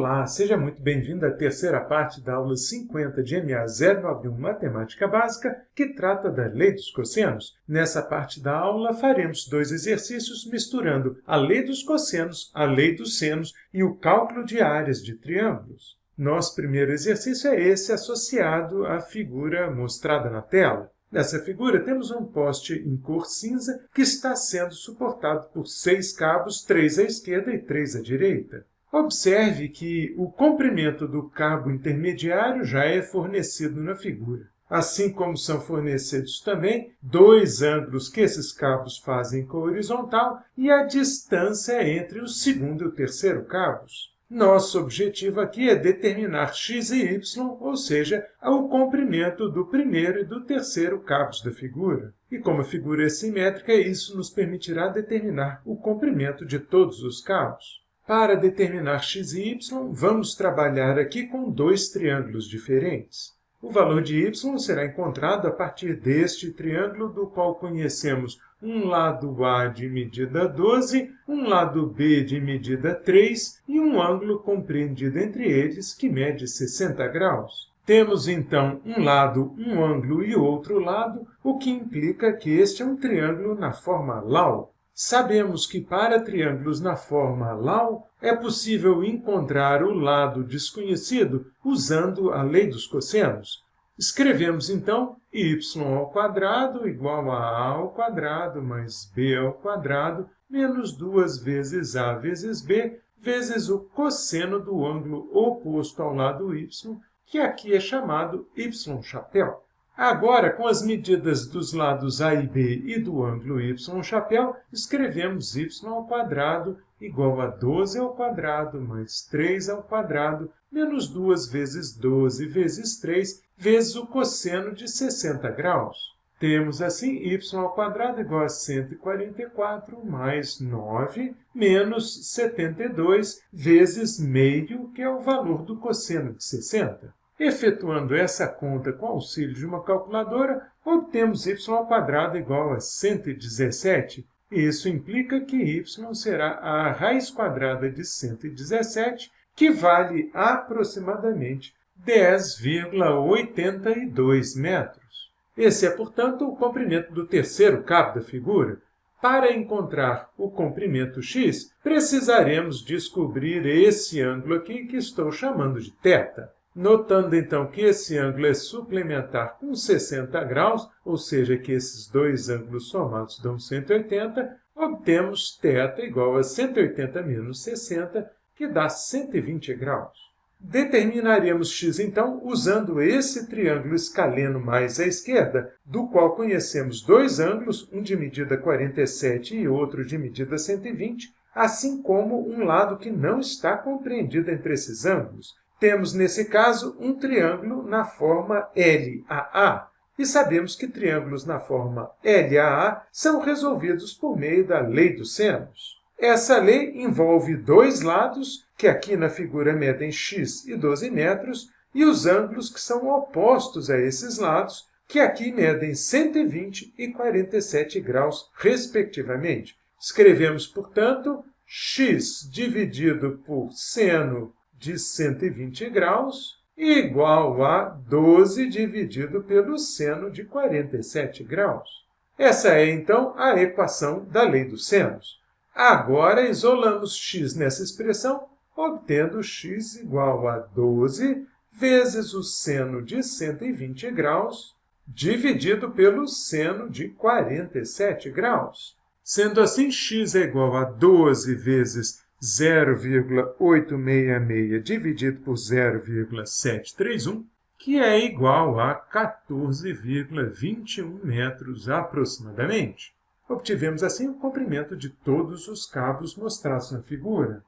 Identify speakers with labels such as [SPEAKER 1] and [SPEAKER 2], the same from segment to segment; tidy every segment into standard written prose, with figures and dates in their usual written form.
[SPEAKER 1] Olá, seja muito bem-vindo à terceira parte da aula 50 de MA 091 Matemática Básica, que trata da lei dos cossenos. Nessa parte da aula, faremos dois exercícios misturando a lei dos cossenos, a lei dos senos e o cálculo de áreas de triângulos. Nosso primeiro exercício é esse associado à figura mostrada na tela. Nessa figura, temos um poste em cor cinza que está sendo suportado por 6 cabos, 3 à esquerda e 3 à direita. Observe que o comprimento do cabo intermediário já é fornecido na figura, assim como são fornecidos também dois ângulos que esses cabos fazem com a horizontal e a distância entre o segundo e o terceiro cabos. Nosso objetivo aqui é determinar x e y, ou seja, o comprimento do primeiro e do terceiro cabos da figura. E como a figura é simétrica, isso nos permitirá determinar o comprimento de todos os cabos. Para determinar x e y, vamos trabalhar aqui com dois triângulos diferentes. O valor de y será encontrado a partir deste triângulo, do qual conhecemos um lado A de medida 12, um lado B de medida 3 e um ângulo compreendido entre eles que mede 60 graus. Temos, então, um lado, um ângulo e outro lado, o que implica que este é um triângulo na forma LAU. Sabemos que para triângulos na forma LAU é possível encontrar o lado desconhecido usando a lei dos cossenos. Escrevemos, então, y ao quadrado igual a a ao quadrado mais b ao quadrado menos 2 vezes a vezes b vezes o cosseno do ângulo oposto ao lado y, que aqui é chamado y-chapéu. Agora, com as medidas dos lados A e B e do ângulo y-chapéu, escrevemos y ao quadrado igual a 12 ao quadrado mais 3 ao quadrado menos 2 vezes 12 vezes 3 vezes o cosseno de 60 graus. Temos, assim, y ao quadrado igual a 144 mais 9 menos 72 vezes meio, que é o valor do cosseno de 60. Efetuando essa conta com auxílio de uma calculadora, obtemos y ao quadrado igual a 117. Isso implica que y será a raiz quadrada de 117, que vale aproximadamente 10,82 metros. Esse é, portanto, o comprimento do terceiro cabo da figura. Para encontrar o comprimento x, precisaremos descobrir esse ângulo aqui que estou chamando de θ. Notando, então, que esse ângulo é suplementar com 60 graus, ou seja, que esses dois ângulos somados dão 180, obtemos θ igual a 180 menos 60, que dá 120 graus. Determinaremos x, então, usando esse triângulo escaleno mais à esquerda, do qual conhecemos dois ângulos, um de medida 47 e outro de medida 120, assim como um lado que não está compreendido entre esses ângulos. Temos, nesse caso, um triângulo na forma LAA, e sabemos que triângulos na forma LAA são resolvidos por meio da lei dos senos. Essa lei envolve dois lados, que aqui na figura medem x e 12 metros, e os ângulos que são opostos a esses lados, que aqui medem 120 e 47 graus, respectivamente. Escrevemos, portanto, x dividido por seno de 120 graus igual a 12 dividido pelo seno de 47 graus. Essa é, então, a equação da lei dos senos. Agora, isolamos x nessa expressão, obtendo x igual a 12 vezes o seno de 120 graus dividido pelo seno de 47 graus. Sendo assim, x é igual a 12 vezes 0,866 dividido por 0,731, que é igual a 14,21 metros aproximadamente. Obtivemos assim o comprimento de todos os cabos mostrados na figura.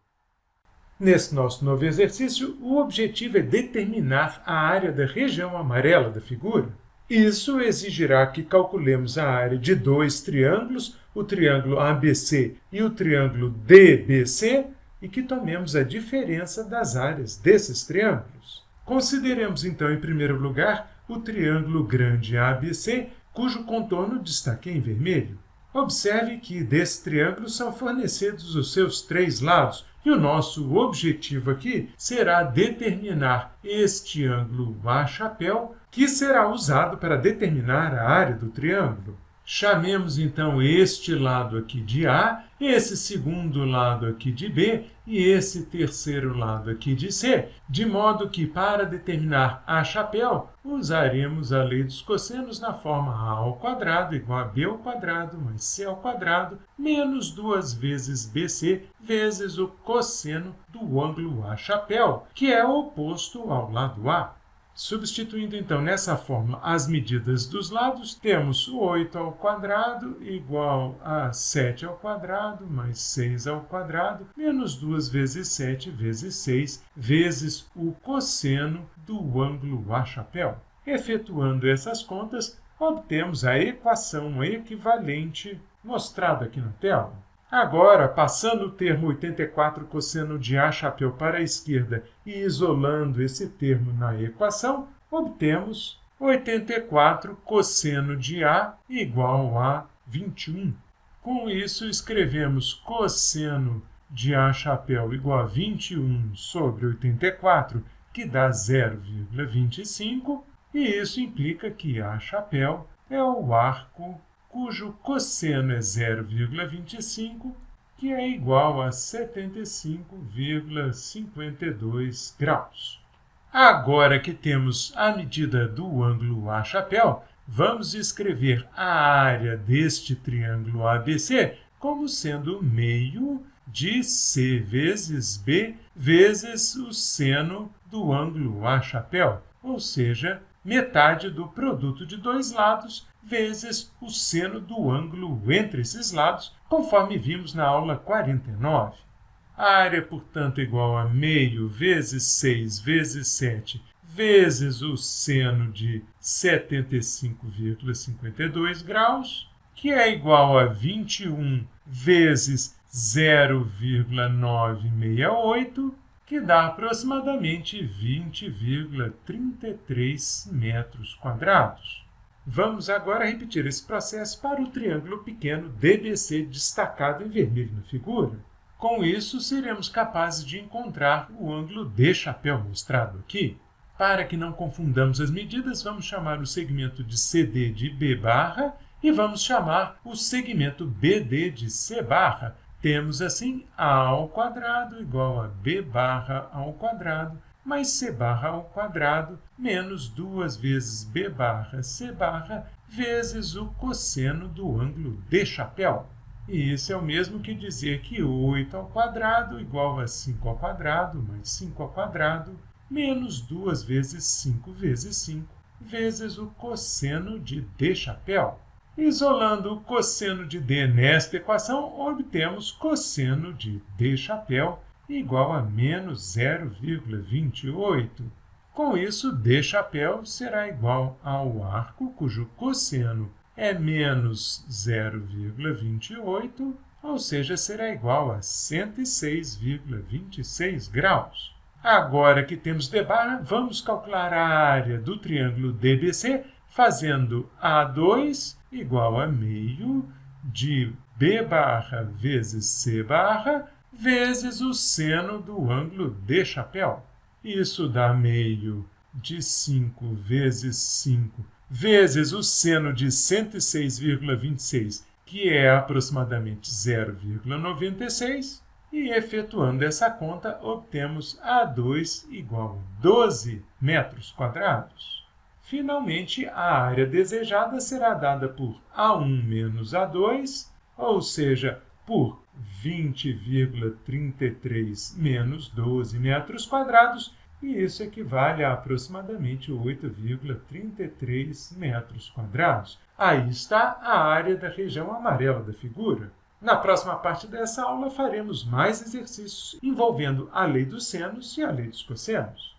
[SPEAKER 1] Nesse nosso novo exercício, o objetivo é determinar a área da região amarela da figura. Isso exigirá que calculemos a área de dois triângulos, o triângulo ABC e o triângulo DBC, e que tomemos a diferença das áreas desses triângulos. Consideremos, então, em primeiro lugar, o triângulo grande ABC, cujo contorno destaquei em vermelho. Observe que desse triângulo são fornecidos os seus 3 lados, e o nosso objetivo aqui será determinar este ângulo A chapéu, que será usado para determinar a área do triângulo. Chamemos então este lado aqui de A, esse segundo lado aqui de B e esse terceiro lado aqui de C, de modo que para determinar A chapéu, usaremos a lei dos cossenos na forma A ao quadrado igual a B ao quadrado mais C ao quadrado menos 2 vezes BC vezes o cosseno do ângulo A chapéu, que é oposto ao lado A. Substituindo, então, nessa fórmula as medidas dos lados, temos 8 ao quadrado igual a 7 ao quadrado mais 6 ao quadrado menos 2 vezes 7 vezes 6 vezes o cosseno do ângulo A chapéu. Efetuando essas contas, obtemos a equação equivalente mostrada aqui na tela. Agora, passando o termo 84 cosseno de A chapéu para a esquerda e isolando esse termo na equação, obtemos 84 cosseno de A igual a 21. Com isso, escrevemos cosseno de A chapéu igual a 21 sobre 84, que dá 0,25, e isso implica que A chapéu é o arco cujo cosseno é 0,25, que é igual a 75,52 graus. Agora que temos a medida do ângulo A chapéu, vamos escrever a área deste triângulo ABC como sendo meio de C vezes B vezes o seno do ângulo A chapéu, ou seja, metade do produto de dois lados vezes o seno do ângulo entre esses lados, conforme vimos na aula 49. A área, portanto, é igual a meio vezes 6 vezes 7 vezes o seno de 75,52 graus, que é igual a 21 vezes 0,968, que dá aproximadamente 20,33 metros quadrados. Vamos agora repetir esse processo para o triângulo pequeno DBC destacado em vermelho na figura. Com isso, seremos capazes de encontrar o ângulo D chapéu mostrado aqui. Para que não confundamos as medidas, vamos chamar o segmento de CD de B barra e vamos chamar o segmento BD de C barra. Temos assim A ao quadrado igual a B barra ao quadrado mais C barra ao quadrado menos 2 vezes B barra C barra vezes o cosseno do ângulo D chapéu. E isso é o mesmo que dizer que 8 ao quadrado igual a 5 ao quadrado mais 5 ao quadrado menos 2 vezes 5 vezes 5 vezes o cosseno de D chapéu. Isolando o cosseno de D nesta equação, obtemos cosseno de D chapéu igual a menos 0,28. Com isso, D chapéu será igual ao arco cujo cosseno é menos 0,28, ou seja, será igual a 106,26 graus. Agora que temos D barra, vamos calcular a área do triângulo DBC, fazendo A2 igual a meio de B barra vezes C barra vezes o seno do ângulo D chapéu. Isso dá meio de 5 vezes 5 vezes o seno de 106,26, que é aproximadamente 0,96, e efetuando essa conta, obtemos A2 igual a 12 metros quadrados. Finalmente, a área desejada será dada por A1 menos A2, ou seja, por 20,33 menos 12 metros quadrados, e isso equivale a aproximadamente 8,33 metros quadrados. Aí está a área da região amarela da figura. Na próxima parte dessa aula, faremos mais exercícios envolvendo a lei dos senos e a lei dos cossenos.